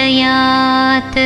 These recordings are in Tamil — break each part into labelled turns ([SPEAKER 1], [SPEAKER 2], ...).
[SPEAKER 1] हृदयात्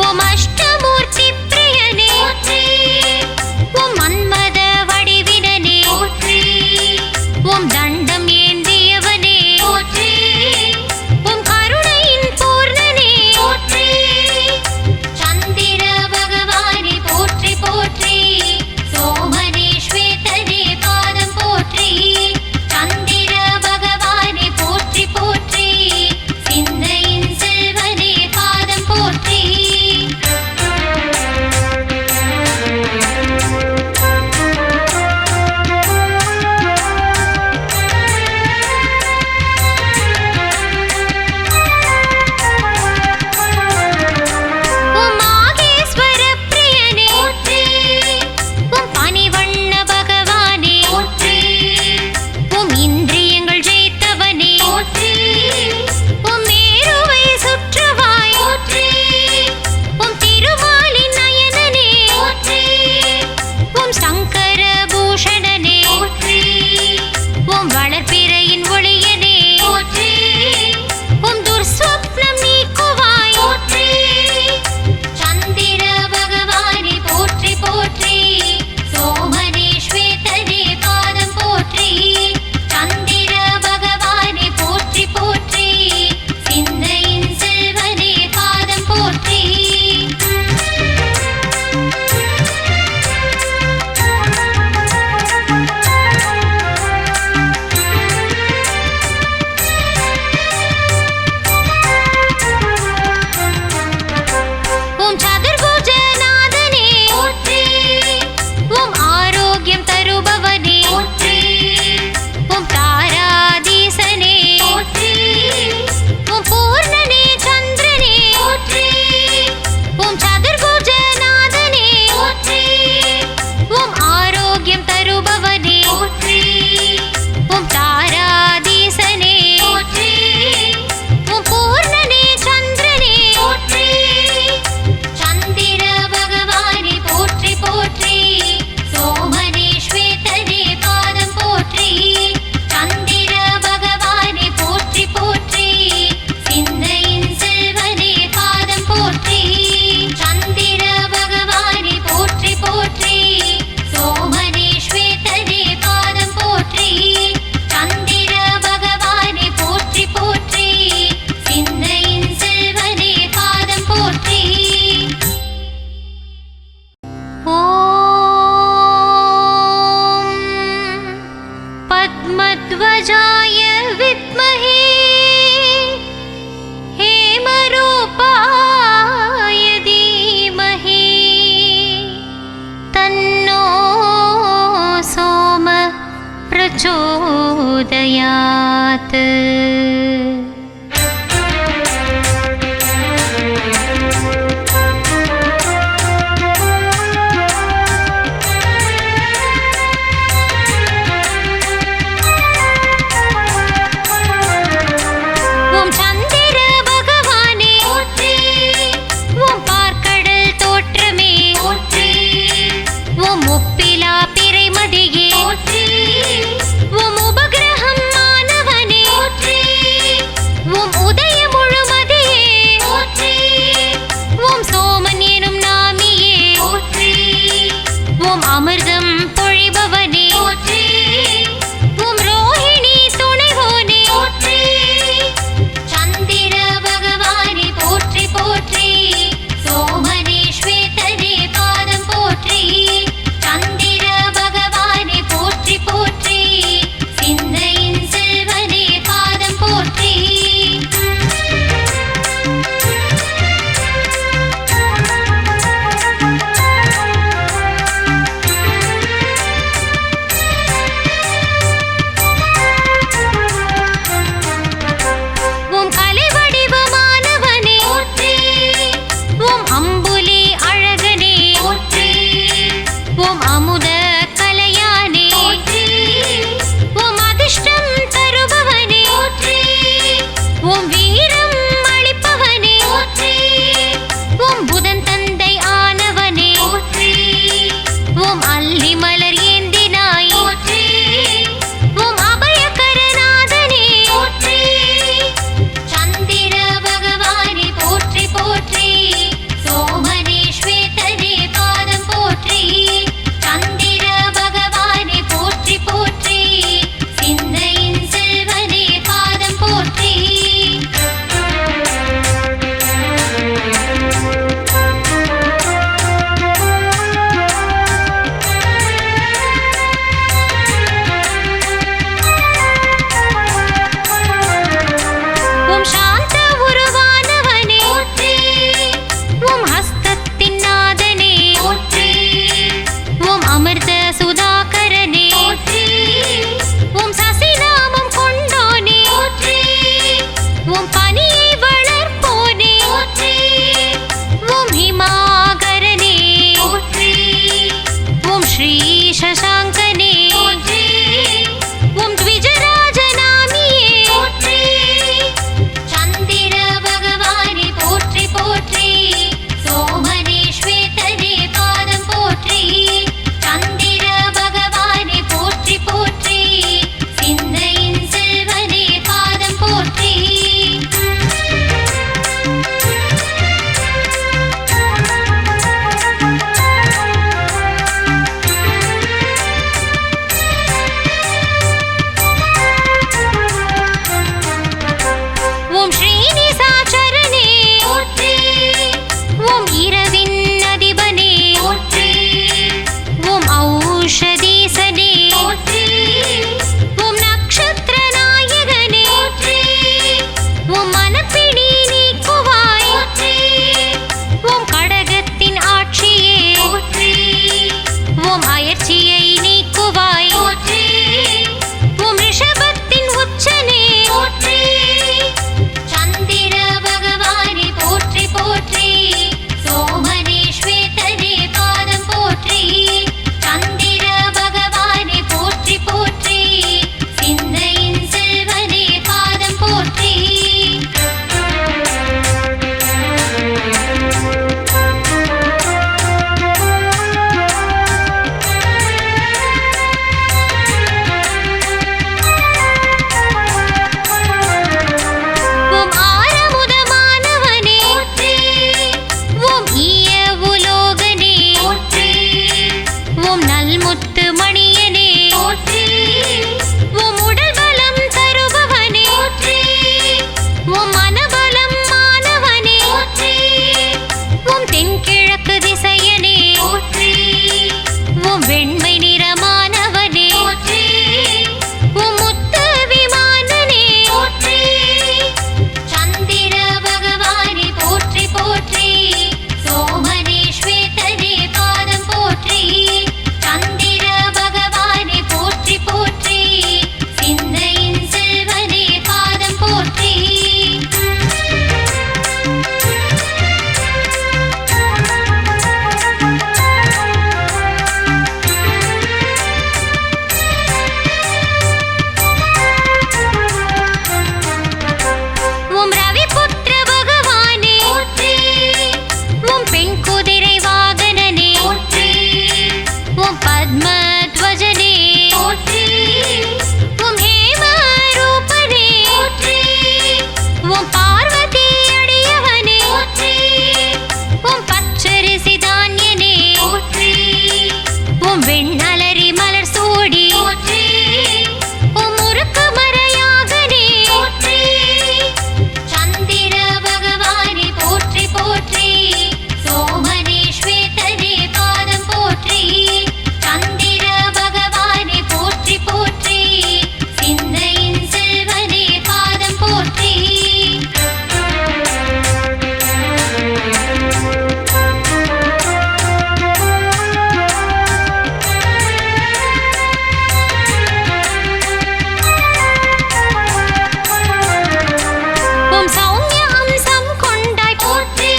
[SPEAKER 1] ஓம் அஷ்டமூர்த்தி பிரியனே போற்றி, ஓம் மன்மத வடிவினனே போற்றி, ஓம் தண்டம் ஏந்தியவனே போற்றி, ஓம் கருணையின் பூர்ணனே போற்றி, சந்திர பகவானே போற்றி போற்றி, சோமனே ஸ்வேதனே பாதம் போற்றி, சந்திர பகவானே போற்றி போற்றி, சிந்தையின் செல்வனே பாதம் போற்றி. ஓம் மாகேஸ்வர பிரியனே போற்றி, ஓம் பனிவண்ண பகவானே போற்றி, ஓம் இந்திரியங்கள் ஜெயித்தவனே போற்றி, ஓம் மேருவை சுற்றவாய் போற்றி, ஓம் திருமாலின் நயனனே போற்றி, ஓம் சங்கர பூஷணனே போற்றி, ஓம் வளர்பிறையின் ஒளியனே போற்றி, ஓம் துர்ஸ்வப்னம் நீக்குவாய் போற்றி, சந்திர பகவானே போற்றி போற்றி, சோமனே ஸ்வேதனே பாதம் போற்றி, சந்திர பகவானே போற்றி போற்றி, சிந்தையின் செல்வனே பாதம் போற்றி. ஓம் சதுர்புஜநாதனே போற்றி, ஓம் ஆரோக்கியம் தருபவனே போற்றி, ஓம் தாராதீசனே போற்றி, ஓம் பூர்ணனே சந்திரனே போற்றி, ஓம் சதுர்புஜநாதனே போற்றி, ஓம் ஆரோக்கியம் தருபவனே போற்றி, ஓம் தாராதீசனே போற்றி, ஓம் பூர்ணனே சந்திரனே போற்றி, சந்திர பகவானே போற்றி போற்றி, சோமனே ஸ்வேதனே பாதம் போற்றி, சந்திர பகவானே போற்றி போற்றி, சிந்தையின் செல்வனே பாதம் போற்றி, சந்திர பகவானே போற்றி போற்றி, சோமனே ஸ்வேதனே பாதம் போற்றி, சந்திர பகவானே போற்றி போற்றி, சிந்தையின் செல்வனே பாதம் போற்றி. ஓம் பத்மத்வஜாய வித்மஹே ஹேமரூபாய தீமஹி தன்னோ சோம பிரச்சோதயாத். ஓம் சந்திர பகவானே போற்றி, ஓம் பார்க்கடல் தோற்றமே போற்றி, ஓம் முப்பிலா பிறைமதியே போற்றி, ஓம் உபகிரகம் மானவனே போற்றி, தென்கிழக்கு திசையனே போற்றி, உம் வெண்மை நிறமானவனே போற்றி, உம் முத்து விமானனே போற்றி, சந்திர பகவானே போற்றி போற்றி, சோமனே ஸ்வேதனே பாதம் போற்றி, சந்திர பகவானே போற்றி போற்றி, சிந்தையின் செல்வனே பாதம் போற்றி. உம் ரவிபுத்திர பகவானே போற்றி, உம் பெண் குதிரை வாகனனே போற்றி, உம் பத்மத்வஜனே போற்றி, உம் ஹேம ரூபனே போற்றி, உம் பார்வதி அடியவனே போற்றி, உம் பச்சரிசி தானியனே போற்றி, உம் வெண்ணலரி மலர் சூடி போற்றி, உம் முறுக்கு மரயாகனே போற்றி, சந்திர பகவானே போற்றி போற்றி, சோமனே ஸ்வேதனே பாதம் போற்றி, சந்திர பகவானே போற்றி போற்றி, சிந்தையின் செல்வனே பாதம் போற்றி. உம் சௌமிய அம்சம் கொண்டாய் போற்றி,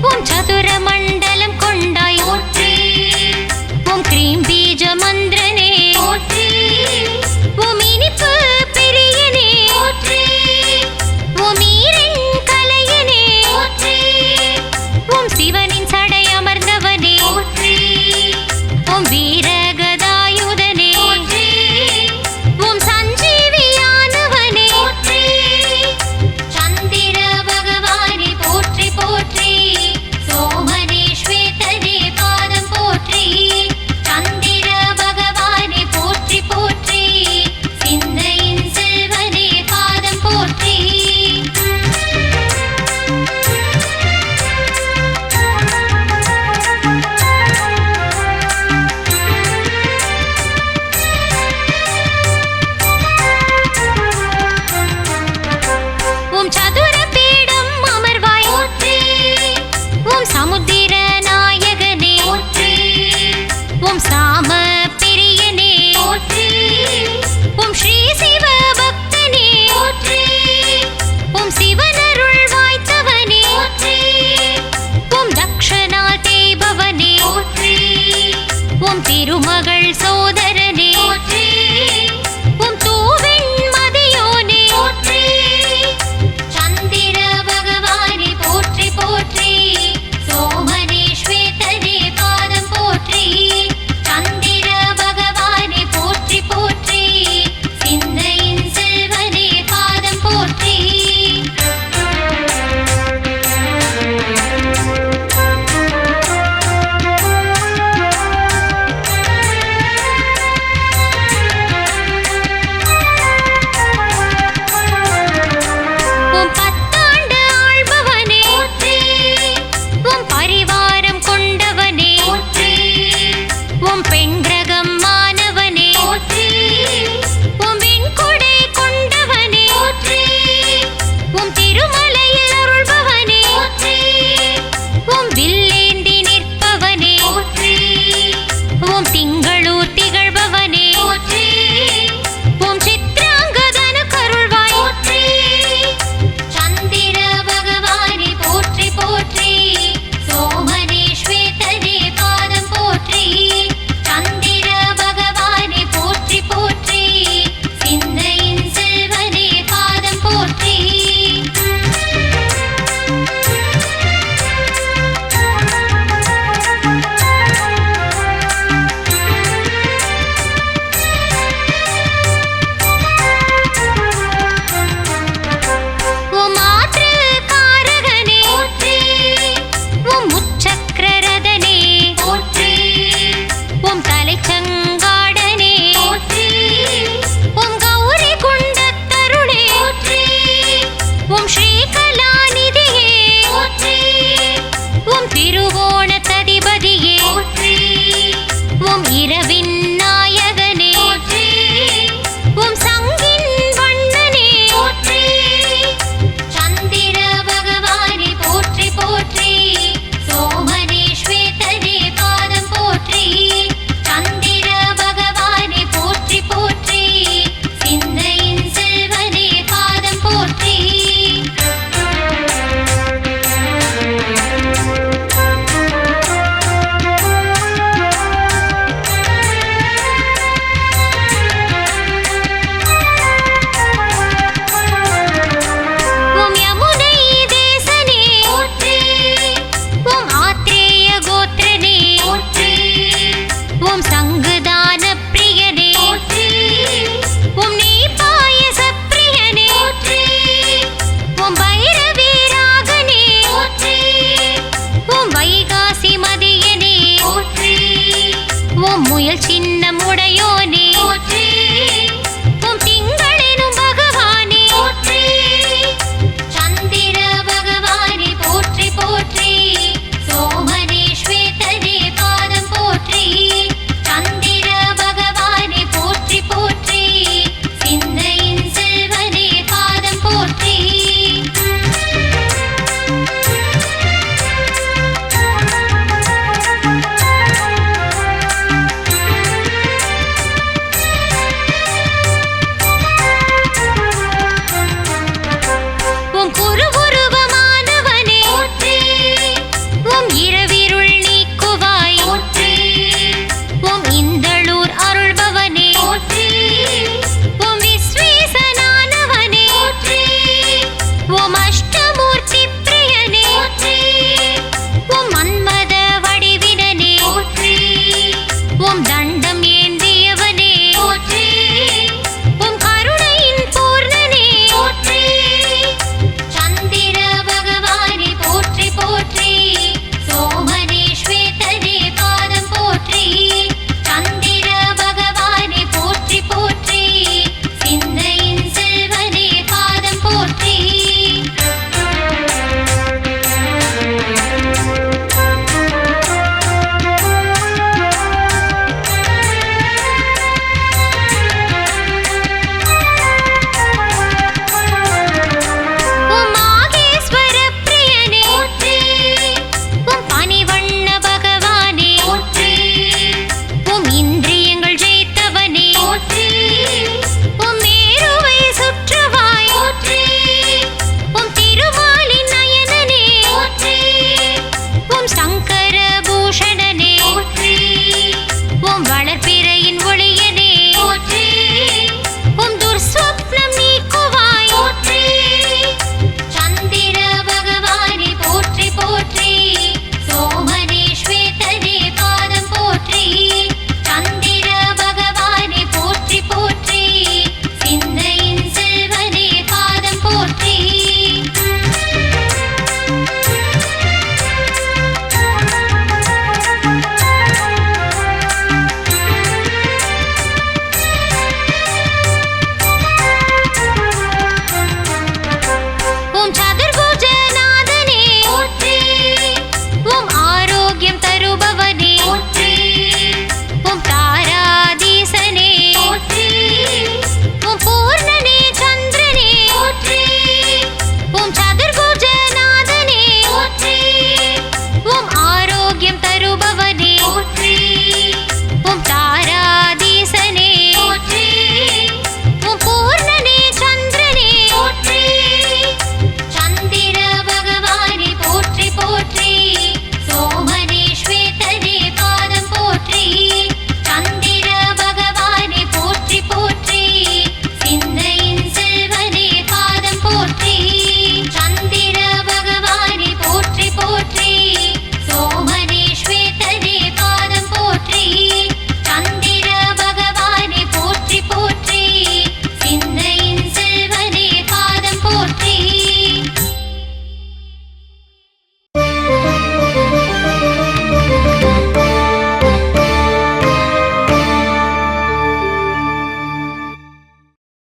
[SPEAKER 1] உம் சதுர மண்டலம் கொண்டாய் போற்றி, உம் க்ரீம் பீஜ மந்திரனே போற்றி, உம் இனிப்பு பிரியனே போற்றி, உம் ஈரின் கலையனே போற்றி, உம் சிவனின் சடை அமர்ந்தவனே போற்றி, உம் வீரகதாயுதனே போற்றி, உம் சஞ்சீவியானவனே போற்றி, சந்திர பகவானே போற்றி போற்றி, சோமனே ஸ்வேதனே பாதம் போற்றி, சந்திர பகவானே போற்றி போற்றி, சிந்தையின் செல்வனே பாதம் போற்றி. உம் சதுர பீடம் அமர்வாய் போற்றி, உம் சமுத்திர நாயகனே போற்றி, உம் சாம பிரியனே போற்றி, உம் ஸ்ரீ சிவ பக்தனே போற்றி, உம் சிவனருள் வாய்த்தவனே போற்றி, உம் தக்ஷணா தேபவனே போற்றி, உம் திருமகள் சோதரனே போற்றி, உம் தூவெண் மதியோனே போற்றி, சந்திர பகவானே போற்றி போற்றி, சோமனே ஸ்வேதனே பாதம் போற்றி, சந்திர பகவானே போற்றி போற்றி, சிந்தையின் செல்வனே பாதம் போற்றி. ஓம் முயல் சின்ன